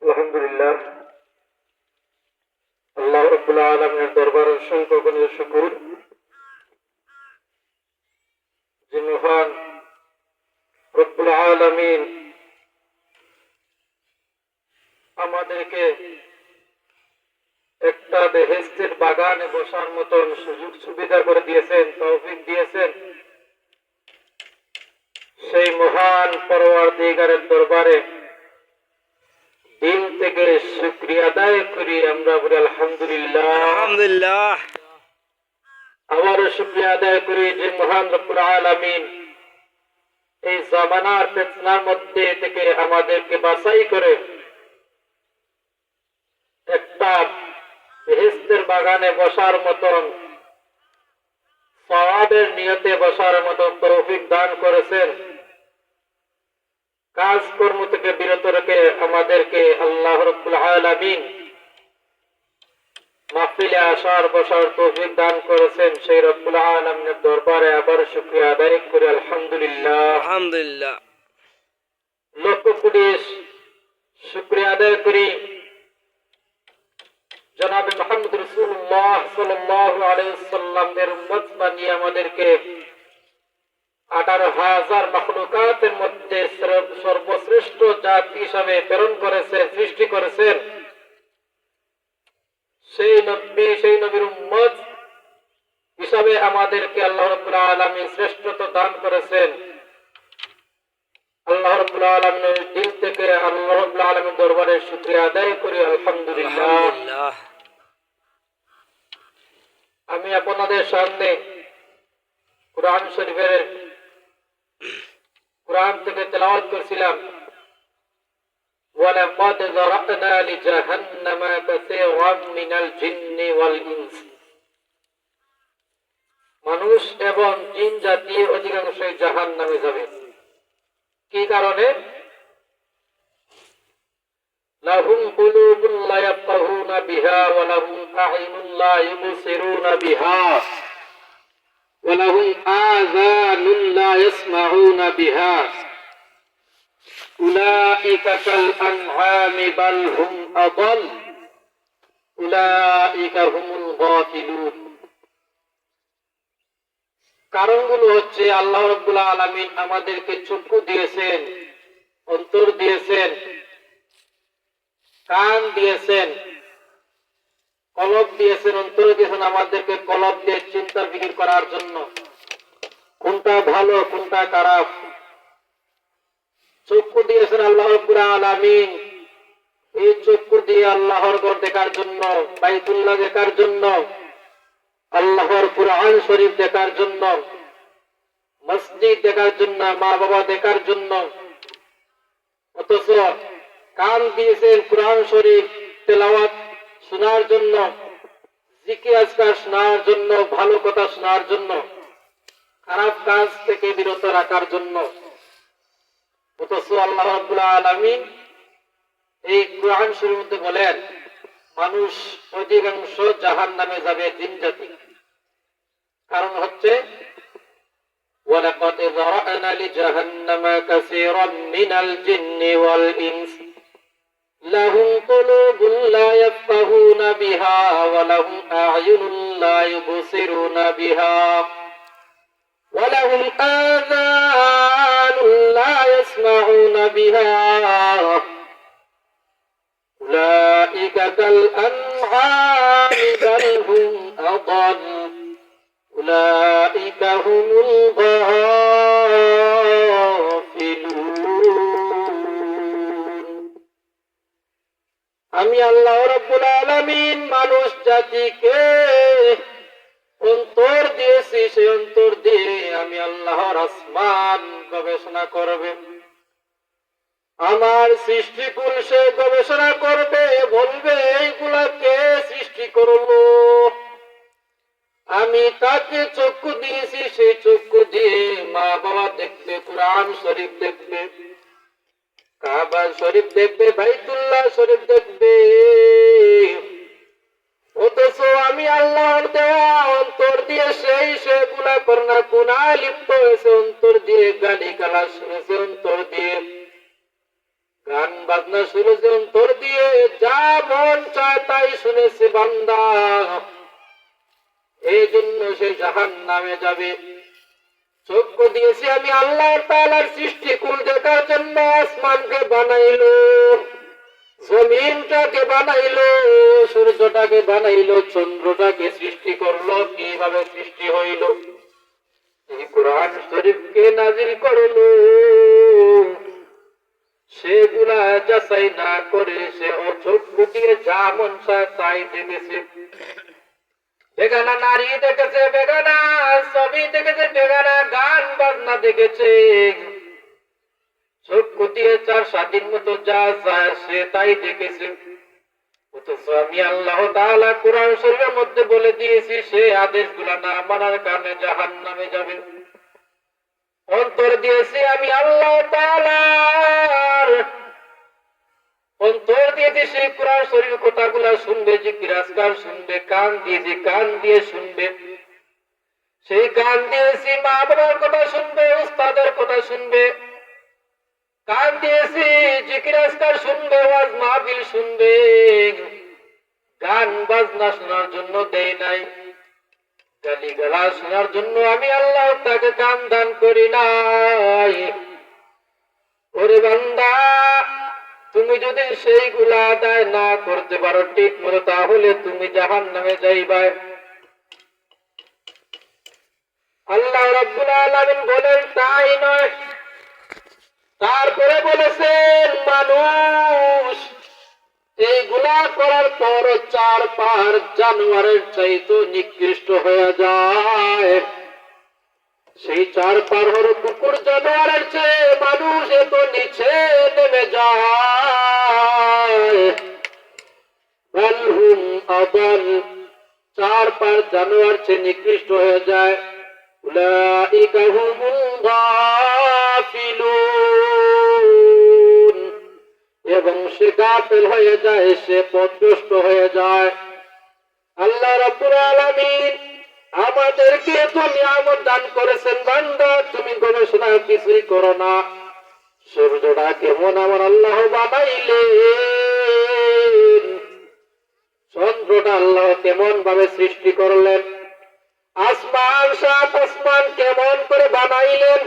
আলহামদুলিল্লাহ, আল্লাহ রাব্বুল আলামিনের দরবারে অসংখ্য গণীয় শুকর যে মহান রব্বুল আলামিন আমাদেরকে একটা বেহেশতের বাগানে বসার মতন সুযোগ সুবিধা করে দিয়েছেন, তৌফিক দিয়েছেন। সেই মহান পরওয়ারদিগারের দরবারে দিল থেকে শুকরিয়া আদায় করি। আমরা বলি আলহামদুলিল্লাহ, আলহামদুলিল্লাহ। আবারও শুকরিয়া আদায় করি যে মহান রব্বুল আলামিন এই জামানার ফিতনার মধ্যে থেকে আমাদেরকে বাছাই করে একটা বেহেশতের বাগানে বসার মতন, সওয়াবের নিয়তে বসার মতন তৌফিক দান করেছেন। কাজকর্ম থেকে বিরত রেখে আমাদেরকে আল্লাহ রাব্বুল আলামিন মাহফিলে আসার বসার তৌফিক দান করেছেন। সেই রব্বুল আলামিনের দরবারে আবার শুকরিয়া আদায় করি আলহামদুলিল্লাহ, আলহামদুলিল্লাহ। লক্ষ কোটি শুকরিয়া আদায় করি জনাবে মুহাম্মদ রাসূলুল্লাহ সাল্লাল্লাহু আলাইহি ওয়াসাল্লামের উম্মত বানিয়ে আমাদেরকে 18,000 মাখলুকাতের মধ্যে সর্বশ্রেষ্ঠ জাতি হিসাবে প্রেরণ করেছেন, সৃষ্টি করেছেন। সেই নবীর উম্মত হিসাবে আমাদেরকে আল্লাহ রাব্বুল আলামিন শ্রেষ্ঠত্ব দান করেছেন। আল্লাহ রাব্বুল আলামিনের দিল থেকে আল্লাহ রাব্বুল আলামিনের দরবারে শুকরিয়া আদায় করি আলহামদুলিল্লাহ। আমি আপনাদের সামনে কুরআন শরীফের কুরআন থেকে তেলাওয়াত করছিলাম, ওয়ালাকাদ যারানা লিজাহান্নামা কাসীরাম মিনাল জিন্নি ওয়াল ইনস। মানুষ এবং জিন জাতি অধিকাংশই জাহান্নামে যাবে। কি কারণে? লাহুম কুলুবুন লা ইয়াফকাহুনা বিহা ওয়া লাহুম আ'ইনুন লা ইউবসিরুনা বিহা ওয়া লাহুম আযানুন লা ইয়াসমাউনা বিহা উলাইকা কাল আনআমি বাল হুম আদাল উলাইকা হুমুল গাফিলুন। কারণগুলো হচ্ছে আল্লাহ রাব্বুল আলামিন আমাদেরকে চক্ষু দিয়েছেন, অন্তর দিয়েছেন, কান দিয়েছেন, কলব দিয়েছেন, অন্তর দিয়েছেন আমাদেরকে কলব দিয়ে চিন্তা ফিকির করার জন্য কোনটা ভালো কোনটা খারাপ। চক্ষু দিয়েছেন আল্লাহ রাব্বুল আলামিন, এই চক্ষু দিয়ে আল্লাহর ঘর দেখার জন্য, বাইতুল্লাহ দেখার জন্য, আল্লাহর কুরআন শরীফ দেখার জন্য, মসজিদ দেখার জন্য, মা বাবা দেখার জন্য। অথচ কান দিয়েছেন কুরআন শরীফ তেলাওয়াত শোনার জন্য, জিকির আজকার শোনার জন্য, ভালো কথা শোনার জন্য, খারাপ কাজ থেকে বিরত রাখার জন্য। অথচ আল্লাহ রাব্বুল আলামিন এই কুরআন শরীফের মধ্যে বলেন মানুষ অধিকাংশ জাহান্নামে যাবে, জিন জাতি। কারণ হচ্ছে ওয়ালাকাদ যারানা লিজাহান্নামা কাসীরাম মিনাল জিন্নি ওয়াল ইনস লাহুম কুলুবুন লা ইয়াফকাহুনা বিহা ওয়া লাহুম আ'য়ুনুন লা ইউবসিরুনা বিহা ওয়া লাহুম আযানুন লা ইয়াসমাউনা বিহা উলাইকা কাল আনআমি বাল হুম আদাল উলাইকা হুমুল গাফিলুন। আমি আল্লাহ রাব্বুল আলামিন মানুষ জাতিকে অন্তর দিয়েছি, সেই অন্তর দিয়ে আমি আল্লাহর আসমান গবেষণা করবে। আমার সৃষ্টিকুল সে গবেষণা করবে, বলবে এইগুলা কে সৃষ্টি করলো। আমি তাকে চক্ষু দিয়েছি, সেই চক্ষু দিয়ে মা বাবা দেখবে, কুরআন শরীফ দেখবে, কাবা শরীফ দেখবে, বাইতুল্লাহ শরীফ দেখবে। অথচ আমি আল্লাহর দেওয়া অন্তর দিয়ে সেগুলা করোনা গুনায় লিপ্ত হয়েছে, অন্তর দিয়ে গালি গালা শুনেছে, অন্তর দিয়ে গান বাজনা শুনেছে, অন্তর দিয়ে যা মন চায় তাই শুনেছে বান্দা। এই জন্য সে জাহান্নামে যাবে। চক্ষু দিয়েছি আমি আল্লাহ তাআলার সৃষ্টিকুল দেখার জন্য। আসমানকে বানাইলো, জমিনটাকে বানাইলো, সূর্যটাকে বানাইলো, চন্দ্রটাকে সৃষ্টি করলো। কিভাবে সৃষ্টি হইল? এই কুরআন শরীফকে নাজিল করলো। সেগুলা যাচাই না করে সে চক্ষু দিয়ে যা মন চায় তাই দেখেছে। বেগানা নারী দেখেছে, বেগানা ছবি দেখেছে, বেগানা গান বাজনা দেখেছে। চক্ষু দিয়ে চার স্বাধীন মতো যা চায় সে তাই দেখেছে। অথচ আমি আল্লাহ তাআলা কুরআন শরীফের মধ্যে বলে দিয়েছি সে আদেশগুলা না মানার কারণে জাহান্নামে যাবে। অন্তর দিয়েছি আমি আল্লাহ তাআলার, অন্তর দিয়েছি সেই কুরআন শরীফ কথাগুলা শুনবে, জিকির আজকার শুনবে। কান দিয়েছি, কান দিয়ে শুনবে, সেই কান দিয়েছি মা বাবার কথা শুনবে, উস্তাদের কথা শুনবে। কান দিয়েছি জিকির আজকার শুনবে, ওয়াজ মাহফিল শুনবে। গান বাজনা শোনার জন্য দেই নাই, গালি গালা শোনার জন্য আমি আল্লাহ তাকে কান দান করি নাই। ওরে বান্দা, তুমি যদি সেইগুলা আদায় না করতে পারো ঠিক মতো, তাহলে তুমি জাহান্নামে যাইবা। আল্লাহ রাব্বুল আলামিন বলেন তাই নয়, তারপরে বলেছেন মানুষ এইগুলা করার পর চার পার জানোয়ারের চাইতে নিকৃষ্ট হয়ে যায়। সেই চার পার হলো কুকুর জানোয়ারের চেয়ে মানুষ এত নিচে নেমে যায়। বালহুম আদাল, চার পার জানোয়ার চেয়ে নিকৃষ্ট হয়ে যায়। উলাইকা হুমুল গাফিলুন, এবং সে গাফেল হয়ে যায়, সে পথভ্রষ্ট হয়ে যায়। আল্লাহ রাব্বুল আলামিন আমাদেরকে তো নিয়ামত দান করেছেন। বান্দা, তুমি গবেষণা কিছুই করো না। সূর্যটা কেমন আমার আল্লাহ বানাইলেন, চন্দ্রটা আল্লাহ কেমন ভাবে সৃষ্টি করলেন, আসমান সাত আসমান কেমন করে বানাইলেন,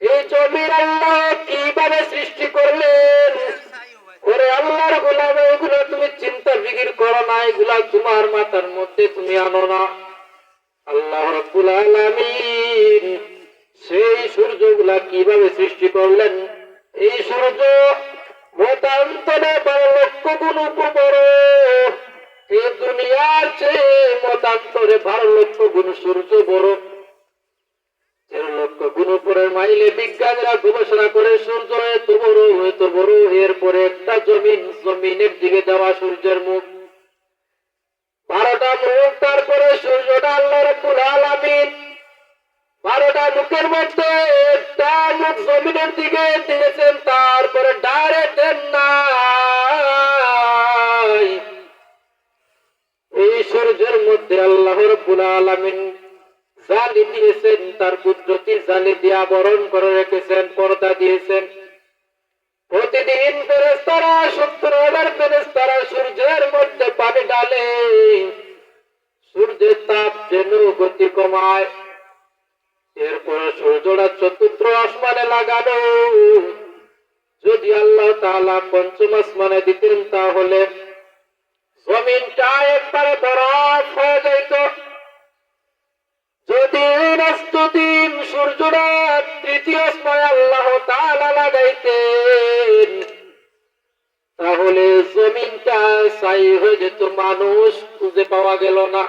এই জমির আল্লাহ কিভাবে সৃষ্টি করলেন। ওরে আল্লাহর গোলাম, এগুলো তুমি চিন্তা ফিকির করো না, এগুলা তোমার মাথার মধ্যে তুমি আনো না। আল্লাহ রাব্বুল আলামিন সেই সূর্যগুলা কিভাবে সৃষ্টি করলেন। এই সূর্য মতান্তরে 12 লক্ষ গুণ বড়, এই দুনিয়ার চেয়ে মতান্তরে 12 লক্ষ গুণ সূর্য বড়। 13 লক্ষ গুণ উপরের মাইলে বিজ্ঞানীরা গবেষণা করে সূর্য এত বড়, এত বড়। এরপরে একটা জমিনের দিকে দেওয়া সূর্যের মুখ, 12টা মুখ। তারপরে সূর্যটা আল্লাহ রাব্বুল আলামিন 12টা মুখের মধ্যে একটা মুখ জমিনের দিকে দিয়েছেন, তারপরে ডাইরেক্ট দেন নাই। এই সূর্যের মধ্যে আল্লাহ রাব্বুল আলামিন জালি দিয়েছেন, তার কুদরতি জালি দিয়ে আবরণ করে রেখেছেন, পর্দা দিয়েছেন। প্রতিদিন ফেরেশতারা 70,000 ফেরেশতারা সূর্যের মধ্যে পানি ডালে, সূর্যের তাপ যেন গতি কমায়। এরপর সূর্যটা চতুর্থ আসমানে লাগানো। যদি আল্লাহ তাআলা পঞ্চম আসমানে দিতেন তাহলে জমিনটা একবারে বরফ হয়ে যেত। যদি রাস্তুদিন সূর্যটা তৃতীয় আসমানে আল্লাহ তাআলা লাগাইতেন, তাহলে জমিনটা ছাই হয়ে যেত, মানুষ খুঁজে পাওয়া গেল না।